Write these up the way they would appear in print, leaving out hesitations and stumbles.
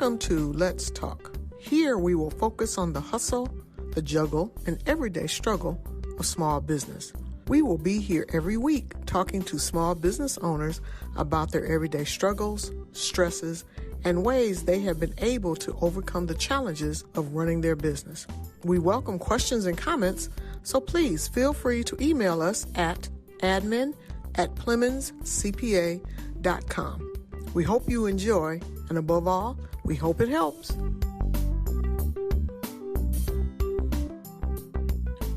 Welcome to Let's Talk. Here we will focus on the hustle, the juggle, and everyday struggle of small business. We will be here every week talking to small business owners about their everyday struggles, stresses, and ways they have been able to overcome the challenges of running their business. We welcome questions and comments, so please feel free to email us at admin@PlemonsCPA.com. We hope you enjoy, and above all, we hope it helps.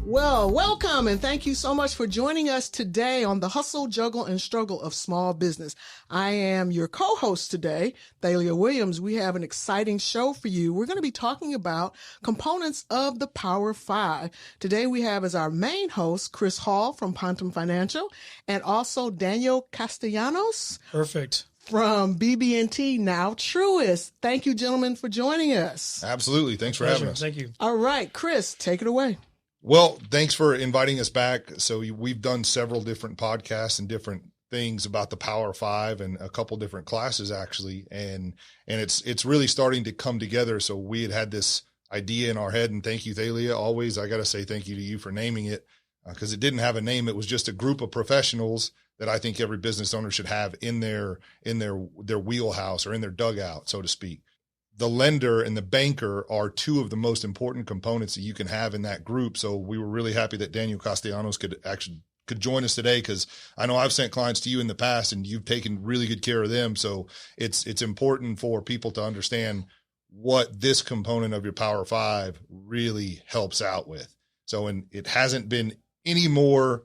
Well, welcome, and thank you so much for joining us today on the hustle, juggle, and struggle of small business. I am your co-host today, Thalia Williams. We have an exciting show for you. We're going to be talking about components of the Power Five. Today we have as our main host, Chris Hall from Pontum Financial, and also Daniel Castellanos. Perfect. From BB&T, now Truist. Thank you, gentlemen, for joining us. Absolutely. Thanks for having us. Thank you. All right, Chris, take it away. Well, thanks for inviting us back. So we've done several different podcasts and different things about the Power Five and a couple different classes actually. And it's really starting to come together. So we had this idea in our head, and thank you, Thalia. Always, I got to say thank you to you for naming it because it didn't have a name. It was just a group of professionals that I think every business owner should have in their wheelhouse or in their dugout, so to speak. The lender and the banker are two of the most important components that you can have in that group. So we were really happy that Daniel Castellanos could join us today, because I know I've sent clients to you in the past and you've taken really good care of them. So it's important for people to understand what this component of your Power Five really helps out with. So, and it hasn't been any more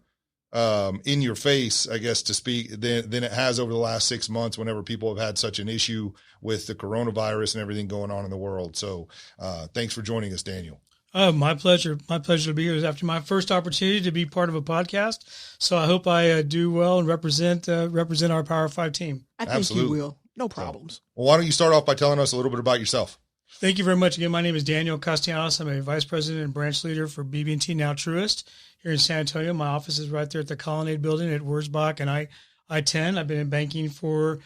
in your face, I guess, to speak than it has over the last 6 months, whenever people have had such an issue with the coronavirus and everything going on in the world. So thanks for joining us, Daniel. My pleasure. My pleasure to be here. It was after my first opportunity to be part of a podcast. So I hope I do well and represent our Power Five team. I think Absolutely. you will. No problems. Well, why don't you start off by telling us a little bit about yourself? Thank you very much. Again, my name is Daniel Castellanos. I'm a vice president and branch leader for BB&T, now Truist, here in San Antonio. My office is right there at the Colonnade building at Wurzbach and I-10. I've been in banking for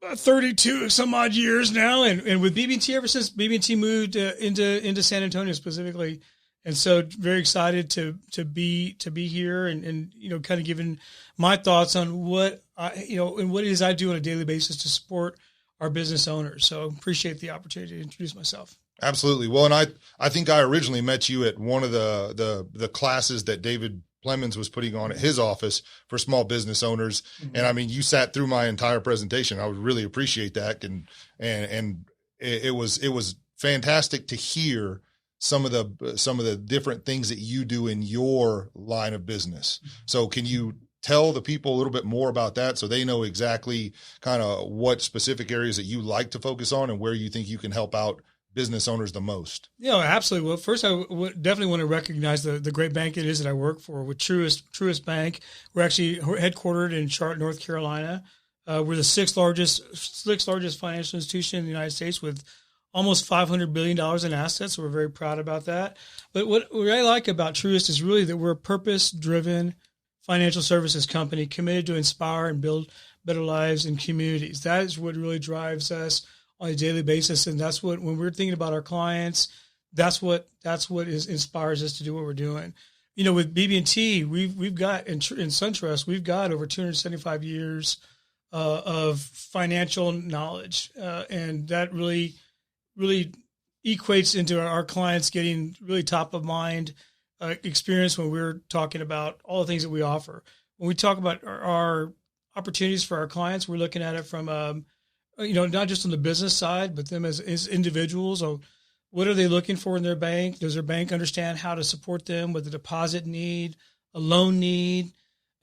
about 32 some odd years now, and with BB&T ever since BB&T moved into San Antonio specifically. And so very excited to be here and kind of giving my thoughts on what and what it is I do on a daily basis to support our business owners. So appreciate the opportunity to introduce myself. Absolutely. Well, and I think I originally met you at one of the classes that David Plemons was putting on at his office for small business owners. Mm-hmm. And I mean, you sat through my entire presentation. I would really appreciate that. And it was fantastic to hear some of the different things that you do in your line of business. Mm-hmm. So can you tell the people a little bit more about that so they know exactly kind of what specific areas that you like to focus on and where you think you can help out business owners the most? Yeah, absolutely. Well, first, I definitely want to recognize the great bank it is that I work for with Truist Bank. We're actually headquartered in Charlotte, North Carolina. We're the sixth largest financial institution in the United States with almost $500 billion in assets. So we're very proud about that. But what I like about Truist is really that we're a purpose-driven financial services company committed to inspire and build better lives in communities. That is what really drives us on a daily basis. And that's what, when we're thinking about our clients, that's what inspires us to do what we're doing. With BB&T, we've got in SunTrust, we've got over 275 years of financial knowledge. And that really equates into our clients getting really top of mind experience when we're talking about all the things that we offer. When we talk about our opportunities for our clients, we're looking at it from, not just on the business side, but them as individuals. So what are they looking for in their bank? Does their bank understand how to support them with a deposit need, a loan need,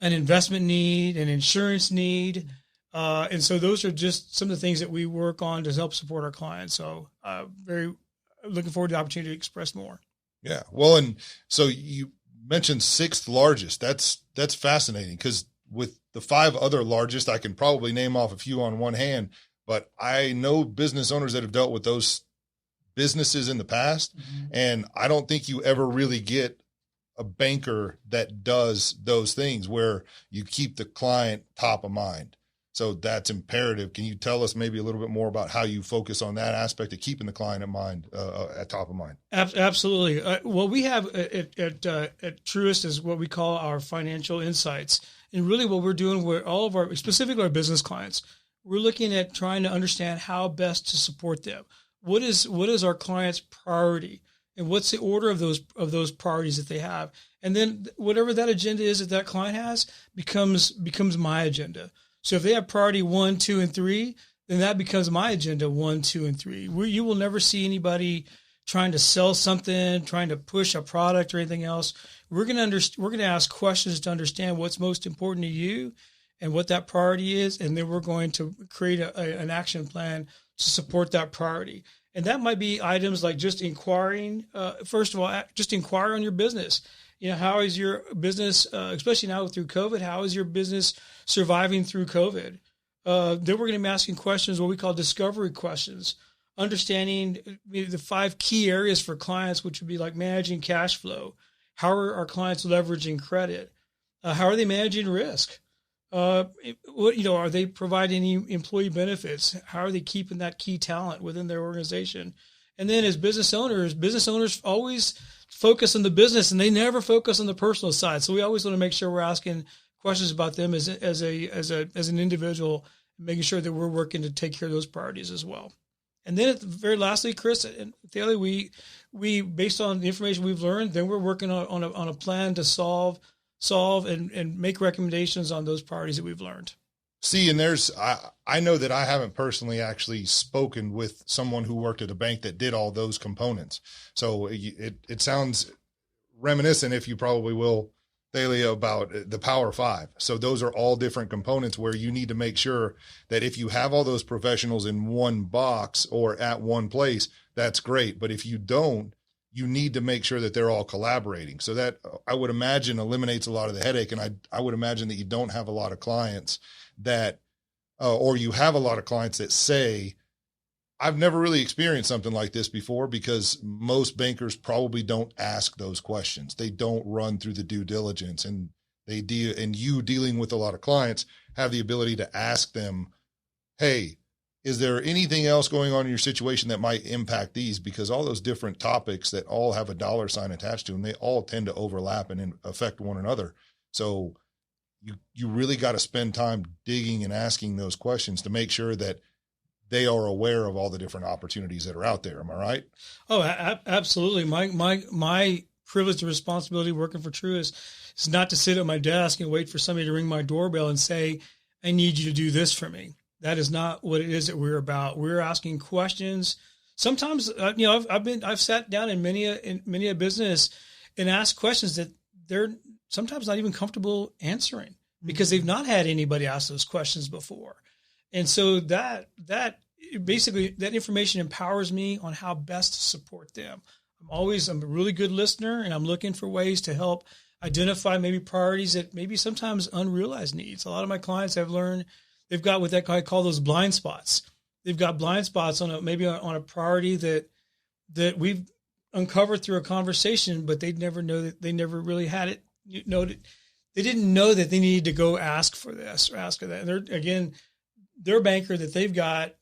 an investment need, an insurance need? And so those are just some of the things that we work on to help support our clients. So very looking forward to the opportunity to express more. Yeah. Well, and so you mentioned sixth largest. That's fascinating, because with the five other largest, I can probably name off a few on one hand, but I know business owners that have dealt with those businesses in the past. Mm-hmm. And I don't think you ever really get a banker that does those things where you keep the client top of mind. So that's imperative. Can you tell us maybe a little bit more about how you focus on that aspect of keeping the client in mind, at top of mind? Absolutely. What we have at Truist is what we call our financial insights. And really what we're doing with all of our, specifically our business clients, we're looking at trying to understand how best to support them. What is our client's priority? And what's the order of those priorities that they have? And then whatever that agenda is that client has becomes my agenda. So if they have priority 1, 2, and 3, then that becomes my agenda 1, 2, and 3. You will never see anybody trying to sell something, trying to push a product or anything else. We're going to ask questions to understand what's most important to you and what that priority is, and then we're going to create an action plan to support that priority. And that might be items like just inquiring. First of all, just inquire on your business. How is your business, especially now through COVID, how is your business surviving through COVID? Then we're going to be asking questions, what we call discovery questions, understanding the 5 key areas for clients, which would be like managing cash flow. How are our clients leveraging credit? How are they managing risk? Are they providing any employee benefits? How are they keeping that key talent within their organization? And then as business owners always focus on the business and they never focus on the personal side. So we always want to make sure we're asking questions about them as an individual, making sure that we're working to take care of those priorities as well. And then at the very lastly, Chris and Taylor, we based on the information we've learned, then we're working on a plan to solve and make recommendations on those priorities that we've learned. See, and I know that I haven't personally actually spoken with someone who worked at a bank that did all those components. So it sounds reminiscent, if you probably will, Thalia, about the Power 5. So those are all different components where you need to make sure that if you have all those professionals in one box or at one place, that's great. But if you don't, you need to make sure that they're all collaborating. So that, I would imagine, eliminates a lot of the headache. And I would imagine that you don't have a lot of clients that, or you have a lot of clients that say, I've never really experienced something like this before, because most bankers probably don't ask those questions. They don't run through the due diligence, and you dealing with a lot of clients have the ability to ask them, hey, is there anything else going on in your situation that might impact these? Because all those different topics that all have a dollar sign attached to them, they all tend to overlap and affect one another. So you really got to spend time digging and asking those questions to make sure that they are aware of all the different opportunities that are out there. Am I right? Oh, absolutely. My privilege and responsibility working for Truist is not to sit at my desk and wait for somebody to ring my doorbell and say, I need you to do this for me. That is not what it is that we're about. We're asking questions. Sometimes, I've sat down in many a business and asked questions that they're sometimes not even comfortable answering because they've not had anybody ask those questions before. And so that basically that information empowers me on how best to support them. I'm a really good listener, and I'm looking for ways to help identify maybe priorities that maybe sometimes unrealized needs. A lot of my clients have learned they've got what I call those blind spots. They've got blind spots on a priority that we've uncovered through a conversation, but they never really had it. They didn't know that they needed to go ask for this or ask for that. And their banker that they've got,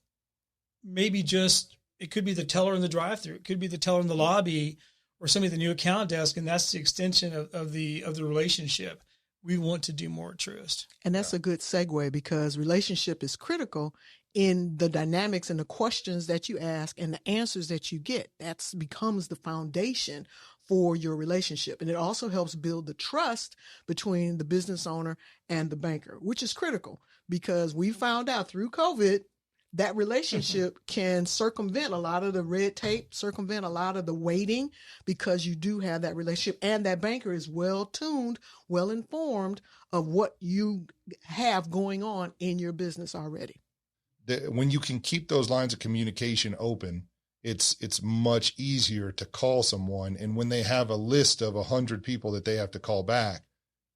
maybe it could be the teller in the drive-thru, it could be the teller in the lobby, or somebody at the new account desk, and that's the extension of the relationship. We want to do more at Truist. And that's a good segue, because relationship is critical in the dynamics and the questions that you ask and the answers that you get. That becomes the foundation for your relationship. And it also helps build the trust between the business owner and the banker, which is critical, because we found out through COVID that relationship can circumvent a lot of the red tape, circumvent a lot of the waiting, because you do have that relationship, and that banker is well tuned, well informed of what you have going on in your business already. When you can keep those lines of communication open, it's much easier to call someone. And when they have a list of 100 people that they have to call back,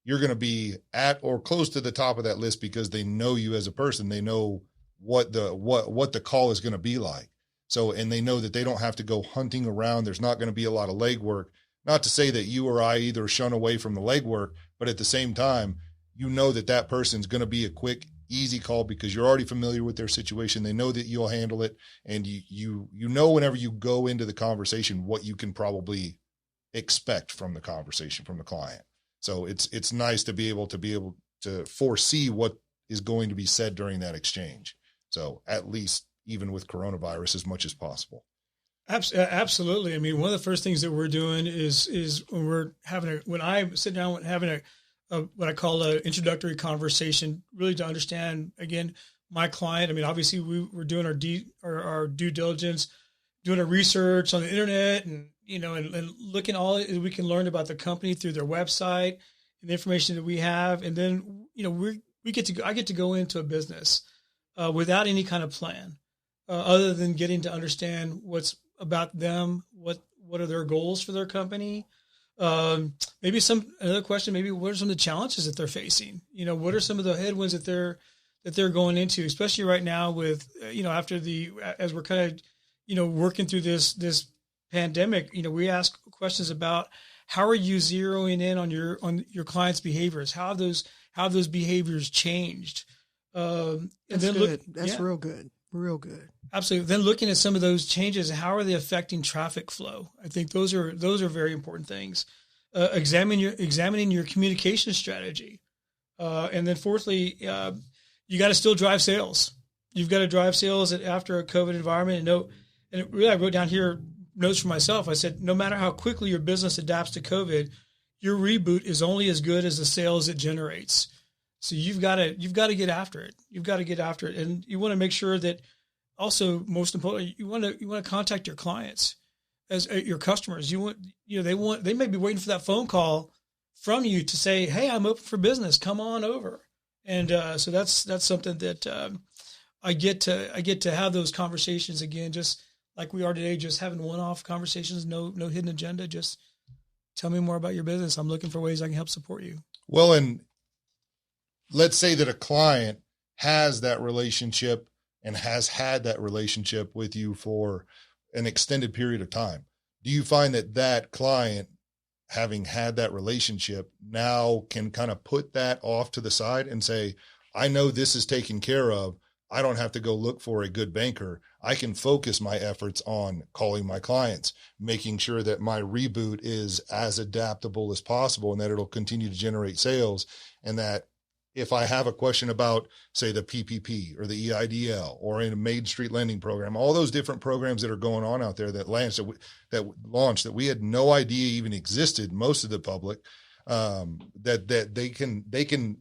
you're going to be at or close to the top of that list, because they know you as a person. They know what the call is going to be like. So, and they know that they don't have to go hunting around. There's not going to be a lot of legwork. Not to say that you or I either shun away from the legwork, but at the same time, you know that person's going to be a quick, easy call because you're already familiar with their situation. They know that you'll handle it. And you know, whenever you go into the conversation, what you can probably expect from the conversation from the client. So it's nice to be able to foresee what is going to be said during that exchange. So at least even with coronavirus, as much as possible. Absolutely. I mean, one of the first things that we're doing is when I sit down and having a what I call an introductory conversation, really to understand, again, my client. I mean, obviously we're doing our due diligence, doing our research on the internet and looking all we can learn about the company through their website and the information that we have. And then, I get to go into a business without any kind of plan other than getting to understand what's about them, what are their goals for their company. Maybe another question, maybe what are some of the challenges that they're facing? What are some of the headwinds that they're going into, especially right now with, as we're kind of, working through this pandemic, we ask questions about how are you zeroing in on your clients' behaviors? How have those behaviors changed? That's good. That's real good. Real good. Absolutely. Then looking at some of those changes, how are they affecting traffic flow? I think those are very important things. Examining your communication strategy. And then fourthly, you got to still drive sales. You've got to drive sales after a COVID environment. And really, I wrote down here notes for myself. I said, no matter how quickly your business adapts to COVID, your reboot is only as good as the sales it generates. So you've got to get after it. You've got to get after it. And you want to make sure that also, most importantly, you want to contact your clients as your customers. They may be waiting for that phone call from you to say, hey, I'm open for business. Come on over. And so that's something that I get to have those conversations again, just like we are today, just having one-off conversations, no hidden agenda. Just tell me more about your business. I'm looking for ways I can help support you. Well, and let's say that a client has that relationship and has had that relationship with you for an extended period of time. Do you find that client, having had that relationship, now can kind of put that off to the side and say, I know this is taken care of. I don't have to go look for a good banker. I can focus my efforts on calling my clients, making sure that my reboot is as adaptable as possible and that it'll continue to generate sales. And that if I have a question about, say, the PPP or the EIDL or in a Main Street lending program, all those different programs that are going on out there that launched that we had no idea even existed, most of the public, that they can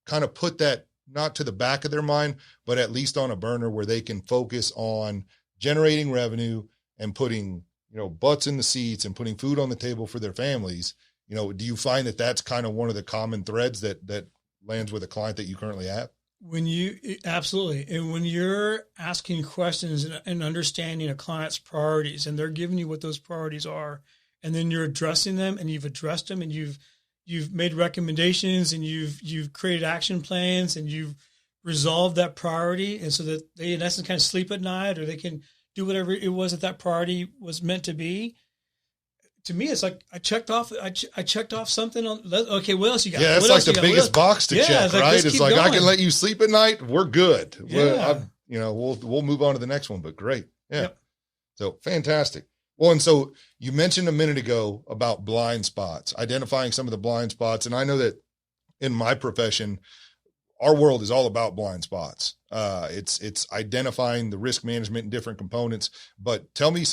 kind of put that not to the back of their mind, but at least on a burner where they can focus on generating revenue and putting, butts in the seats and putting food on the table for their families. Do you find that that's kind of one of the common threads that lands with a client that you currently have? Absolutely. And when you're asking questions and understanding a client's priorities, and they're giving you what those priorities are, and then you're addressing them, and you've addressed them, and you've made recommendations, and you've created action plans, and you've resolved that priority, and so that they in essence kind of sleep at night, or they can do whatever it was that priority was meant to be. To me, it's like I checked off something on. Okay, what else you got? Yeah, it's like the biggest box to check, right? It's like I can let you sleep at night. We're good. Yeah. We'll move on to the next one. But great, yeah. Yep. So fantastic. Well, and so you mentioned a minute ago about blind spots, identifying some of the blind spots, and I know that in my profession, our world is all about blind spots. It's identifying the risk management in different components, but tell me a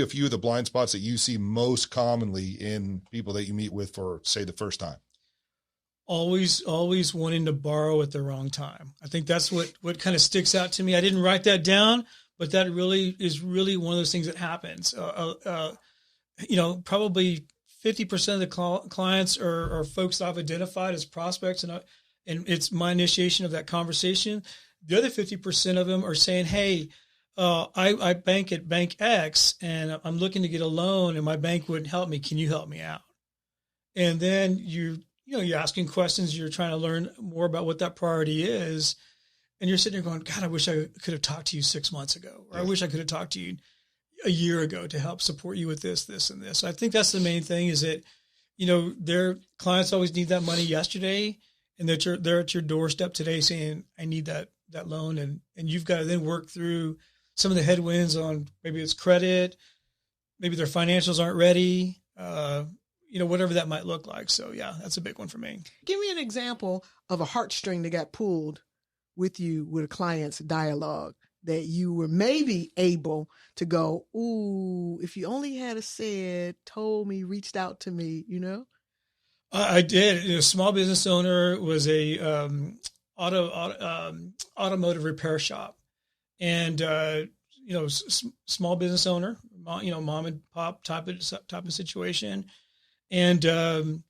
few of the blind spots that you see most commonly in people that you meet with for, say, the first time. Always wanting to borrow at the wrong time. I think that's what kind of sticks out to me. I didn't write that down, but that is really one of those things that happens. Probably 50% of the clients are folks that I've identified as prospects, and it's my initiation of that conversation. The other 50% of them are saying, hey, I bank at Bank X, and I'm looking to get a loan, and my bank wouldn't help me. Can you help me out? And then you're asking questions. You're trying to learn more about what that priority is. And you're sitting there going, God, I wish I could have talked to you 6 months ago, or I wish I could have talked to you a year ago to help support you with this, and this. So I think that's the main thing, is that, their clients always need that money yesterday. and that they're at your doorstep today saying, I need that loan. And you've got to then work through some of the headwinds on maybe it's credit, maybe their financials aren't ready, whatever that might look like. So yeah, that's a big one for me. Give me an example of a heartstring that got pulled with you with a client's dialogue that you were maybe able to go, ooh, if you only had said, told me, reached out to me, I did. A small business owner was a automotive repair shop, and small business owner, mom and pop type of situation, and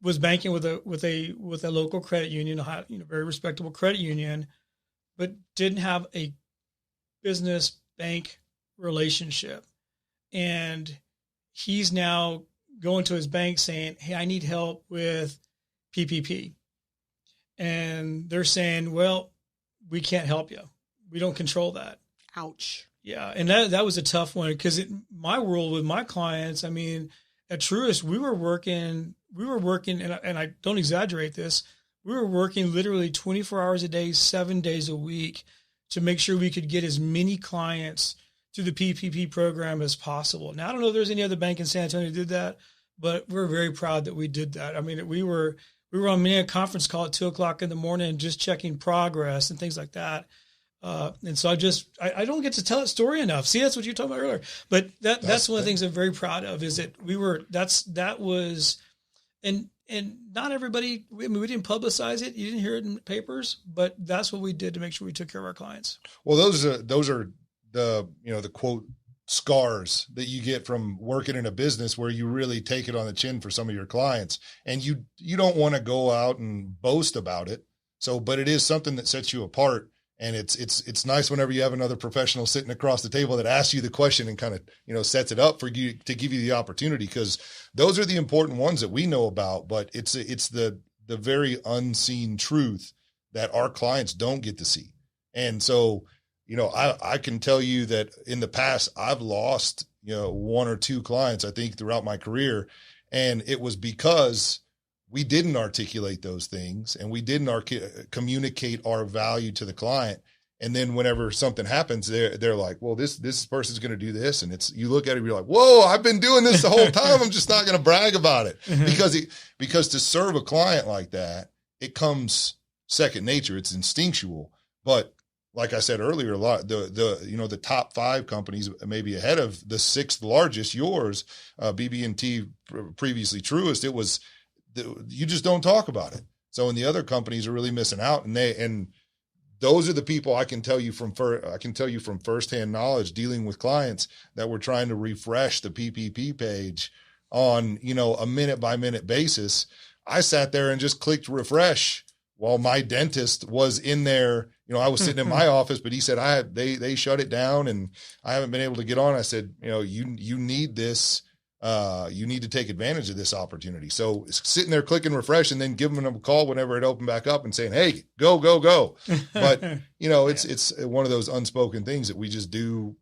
was banking with a local credit union, a very respectable credit union, but didn't have a business bank relationship, and he's now going to his bank saying, hey, I need help with PPP. And they're saying, well, we can't help you. We don't control that. Ouch. Yeah. And that was a tough one because in my world with my clients, I mean, at Truist, we were working, and I don't exaggerate this, we were working literally 24 hours a day, 7 days a week to make sure we could get as many clients through the PPP program as possible. Now, I don't know if there's any other bank in San Antonio that did that, but we're very proud that we did that. I mean, we were on a conference call at 2:00 in the morning, just checking progress and things like that. And so I don't get to tell that story enough. See, that's what you were talking about earlier. But that's one of the things I'm very proud of is that and not everybody, we didn't publicize it. You didn't hear it in papers, but that's what we did to make sure we took care of our clients. Well, those are the quote scars that you get from working in a business where you really take it on the chin for some of your clients, and you don't want to go out and boast about it. So, but it is something that sets you apart. And it's nice whenever you have another professional sitting across the table that asks you the question and kind of, sets it up for you to give you the opportunity, because those are the important ones that we know about, but it's the very unseen truth that our clients don't get to see. And so, I can tell you that in the past, I've lost, one or two clients, I think, throughout my career. And it was because we didn't articulate those things and we didn't communicate our value to the client. And then whenever something happens, they're like, well, this person's going to do this. And you look at it and you're like, whoa, I've been doing this the whole time. I'm just not going to brag about it. Because to serve a client like that, it comes second nature. It's instinctual. But like I said earlier, a lot the top 5 companies maybe ahead of the 6th largest, yours, BB&T, previously Truist, it was, you just don't talk about it. So, and the other companies are really missing out, and those are the people I can tell you from firsthand knowledge, dealing with clients that were trying to refresh the PPP page on, a minute by minute basis. I sat there and just clicked refresh while my dentist was in there. I was sitting in my office, but he said, they shut it down and I haven't been able to get on. I said, you need this. You need to take advantage of this opportunity. So sitting there clicking refresh and then giving them a call whenever it opened back up and saying, hey, go. But, it's one of those unspoken things that we just do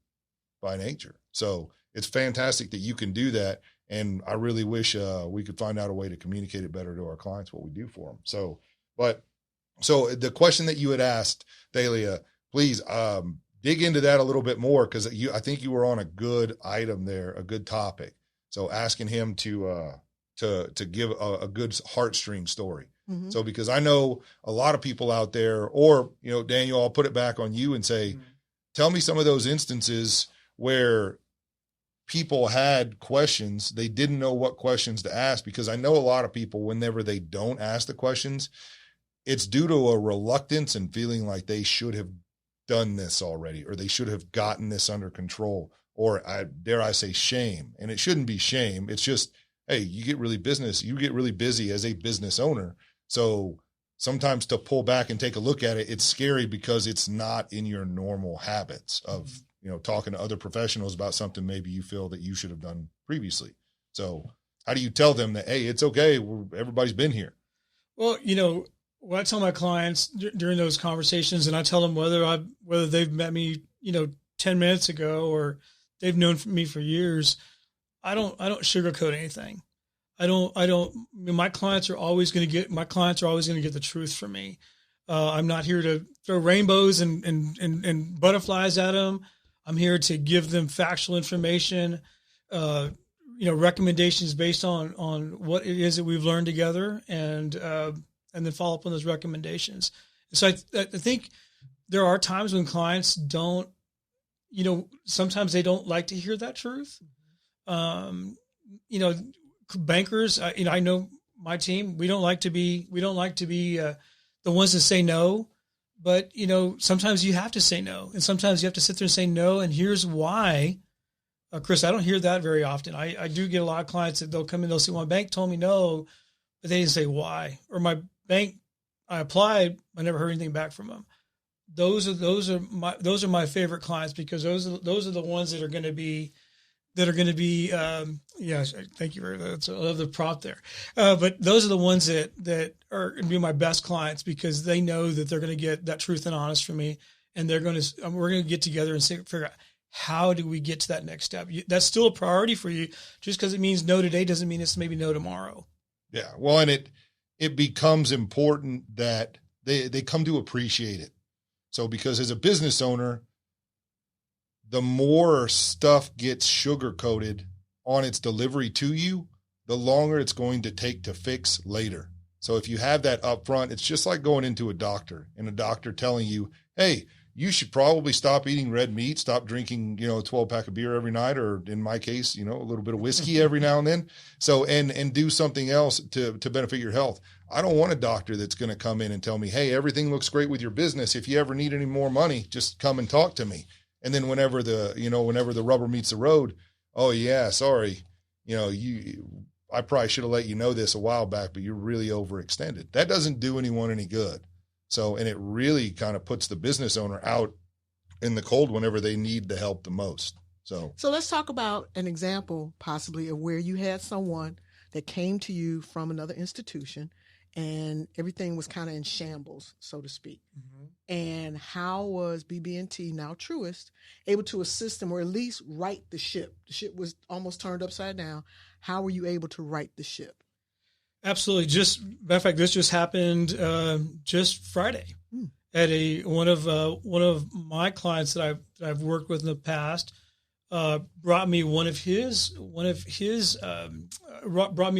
by nature. So it's fantastic that you can do that. And I really wish we could find out a way to communicate it better to our clients, what we do for them. So the question that you had asked, Thalia, please dig into that a little bit more, because I think you were on a good item there, a good topic. So asking him to give a good heartstring story. Mm-hmm. So, because I know a lot of people out there, or, Daniel, I'll put it back on you and say, tell me some of those instances where people had questions. They didn't know what questions to ask, because I know a lot of people, whenever they don't ask the questions, it's due to a reluctance and feeling like they should have done this already, or they should have gotten this under control. Or dare I say shame. And it shouldn't be shame. It's just, hey, you get really busy as a business owner. So sometimes to pull back and take a look at it, it's scary because it's not in your normal habits of, talking to other professionals about something maybe you feel that you should have done previously. So how do you tell them that, hey, it's okay, everybody's been here? Well, what I tell my clients during those conversations, and I tell them whether they've met me, 10 minutes ago or they've known me for years, I don't sugarcoat anything. My clients are always going to get the truth from me. I'm not here to throw rainbows and butterflies at them. I'm here to give them factual information, recommendations based on what it is that we've learned together, and then follow up on those recommendations. So I think there are times when clients don't, sometimes they don't like to hear that truth. Bankers, I know my team, we don't like to be the ones that say no, but sometimes you have to say no, and sometimes you have to sit there and say no. And here's why, Chris, I don't hear that very often. I do get a lot of clients that they'll come in, they'll say, well, my bank told me no, but they didn't say why, or my bank, I applied, I never heard anything back from them. Those are my favorite clients, because those are the ones that are going to be, thank you very much. I love the prop there. But those are the ones that are going to be my best clients, because they know that they're going to get that truth and honest from me. And we're going to get together and figure out, how do we get to that next step? That's still a priority for you. Just because it means no today doesn't mean it's maybe no tomorrow. Yeah. Well, and it becomes important that they come to appreciate it. So, because as a business owner, the more stuff gets sugar-coated on its delivery to you, the longer it's going to take to fix later. So if you have that up front, it's just like going into a doctor and a doctor telling you, hey, you should probably stop eating red meat, stop drinking, a 12-pack of beer every night, or in my case, a little bit of whiskey every now and then. So, and do something else to benefit your health. I don't want a doctor that's going to come in and tell me, hey, everything looks great with your business. If you ever need any more money, just come and talk to me. And then whenever the rubber meets the road, oh yeah, sorry, I probably should have let you know this a while back, but you're really overextended. That doesn't do anyone any good. So, and it really kind of puts the business owner out in the cold whenever they need the help the most. So let's talk about an example possibly of where you had someone that came to you from another institution and everything was kind of in shambles, so to speak. Mm-hmm. And how was BB&T, now Truist, able to assist them, or at least right the ship? The ship was almost turned upside down. How were you able to right the ship? Absolutely. Matter of fact, this just happened just Friday at one of my clients that I've worked with in the past. Brought me brought me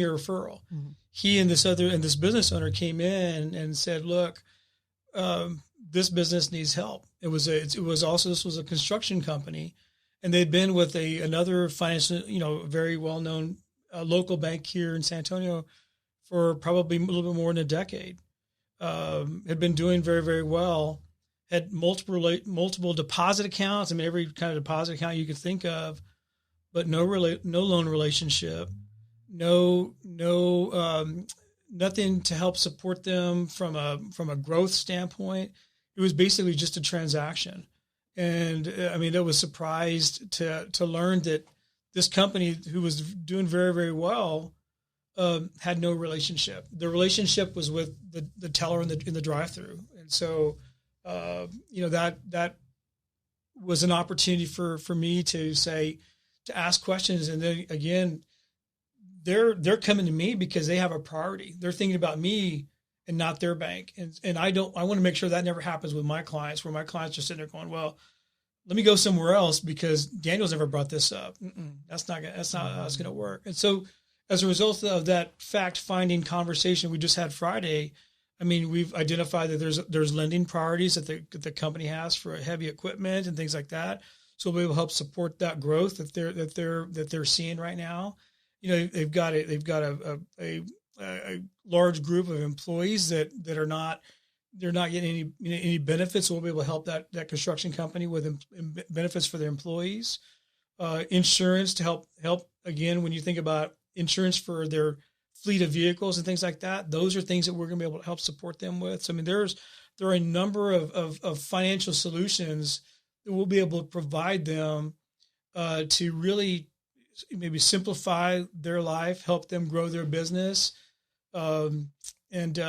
a referral. Mm-hmm. He and this business owner came in and said, look, this business needs help. This was a construction company, and they'd been with another financial, very well-known local bank here in San Antonio for probably a little bit more than a decade. Had been doing very, very well, had multiple deposit accounts. I mean, every kind of deposit account you could think of, but no loan relationship, nothing to help support them from a growth standpoint. It was basically just a transaction. And I mean, I was surprised to learn that this company, who was doing very, very well, had no relationship. The relationship was with the teller in the drive-through. And so, that was an opportunity for me to ask questions. And then again, they're coming to me because they have a priority. They're thinking about me and not their bank. And I want to make sure that never happens with my clients, where my clients are sitting there going, well, let me go somewhere else because Daniel's never brought this up. That's not how it's going to work. And so as a result of that fact-finding conversation we just had Friday, I mean, we've identified that there's lending priorities that the company has for heavy equipment and things like that. So we'll be able to help support that growth that they're seeing right now. They've got a large group of employees that are not getting any benefits. So we'll be able to help that construction company with benefits for their employees. Insurance to help again, when you think about insurance for their fleet of vehicles and things like that, those are things that we're going to be able to help support them with. So, I mean, there are a number of financial solutions that we'll be able to provide them to really maybe simplify their life, help them grow their business, and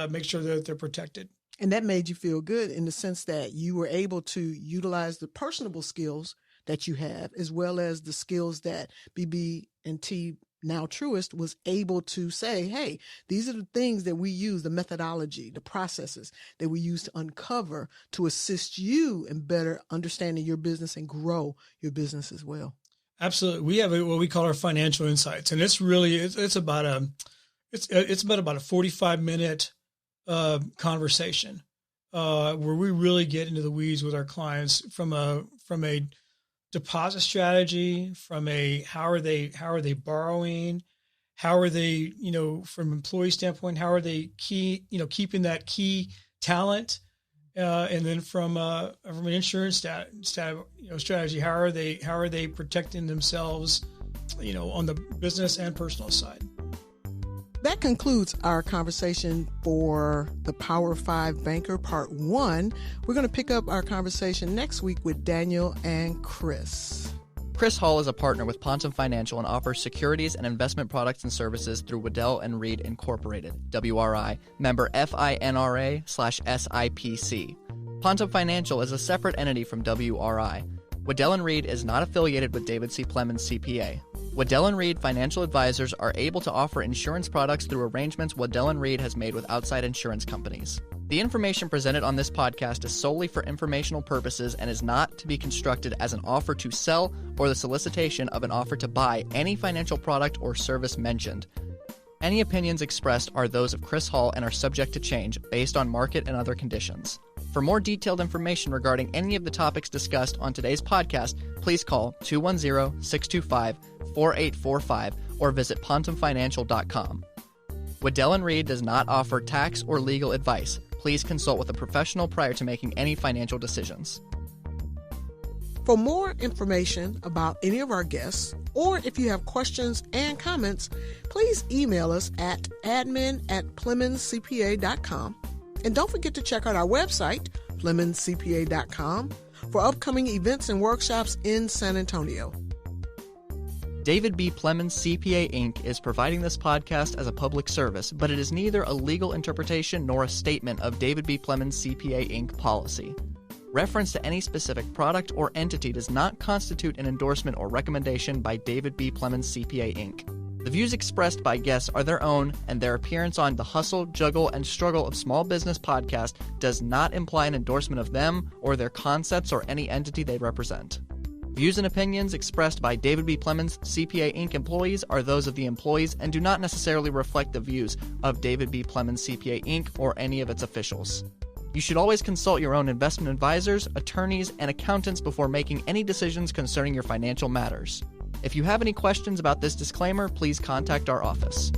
make sure that they're protected. And that made you feel good in the sense that you were able to utilize the personable skills that you have, as well as the skills that BB&T Now Truist was able to say, hey, these are the things that we use, the methodology, the processes that we use to uncover to assist you in better understanding your business and grow your business as well. Absolutely. We have what we call our financial insights, and it's really, it's about a 45-minute conversation where we really get into the weeds with our clients from a deposit strategy, from a how are they borrowing, how are they, from employee standpoint, how are they keeping that key talent, and then from an insurance strategy, how are they protecting themselves, on the business and personal side. That concludes our conversation for the Power 5 Banker Part 1. We're going to pick up our conversation next week with Daniel and Chris. Chris Hall is a partner with Pontum Financial and offers securities and investment products and services through Waddell & Reed Incorporated, WRI, member FINRA/SIPC. Pontum Financial is a separate entity from WRI. Waddell & Reed is not affiliated with David C. Plemons, CPA. Waddell & Reed financial advisors are able to offer insurance products through arrangements Waddell & Reed has made with outside insurance companies. The information presented on this podcast is solely for informational purposes and is not to be construed as an offer to sell or the solicitation of an offer to buy any financial product or service mentioned. Any opinions expressed are those of Chris Hall and are subject to change based on market and other conditions. For more detailed information regarding any of the topics discussed on today's podcast, please call 210-625-4845 or visit pontumfinancial.com. Waddell & Reed does not offer tax or legal advice. Please consult with a professional prior to making any financial decisions. For more information about any of our guests, or if you have questions and comments, please email us at admin@PlemonsCPA.com. And don't forget to check out our website, PlemonsCPA.com, for upcoming events and workshops in San Antonio. David B Plemons, CPA, Inc. is providing this podcast as a public service, but it is neither a legal interpretation nor a statement of David B Plemons, CPA, Inc. policy. Reference to any specific product or entity does not constitute an endorsement or recommendation by David B Plemons, CPA, Inc. The views expressed by guests are their own, and their appearance on the Hustle, Juggle, and Struggle of Small Business podcast does not imply an endorsement of them or their concepts or any entity they represent. Views and opinions expressed by David B Plemons, CPA, Inc. employees are those of the employees and do not necessarily reflect the views of David B Plemons, CPA, Inc. or any of its officials. You should always consult your own investment advisors, attorneys, and accountants before making any decisions concerning your financial matters. If you have any questions about this disclaimer, please contact our office.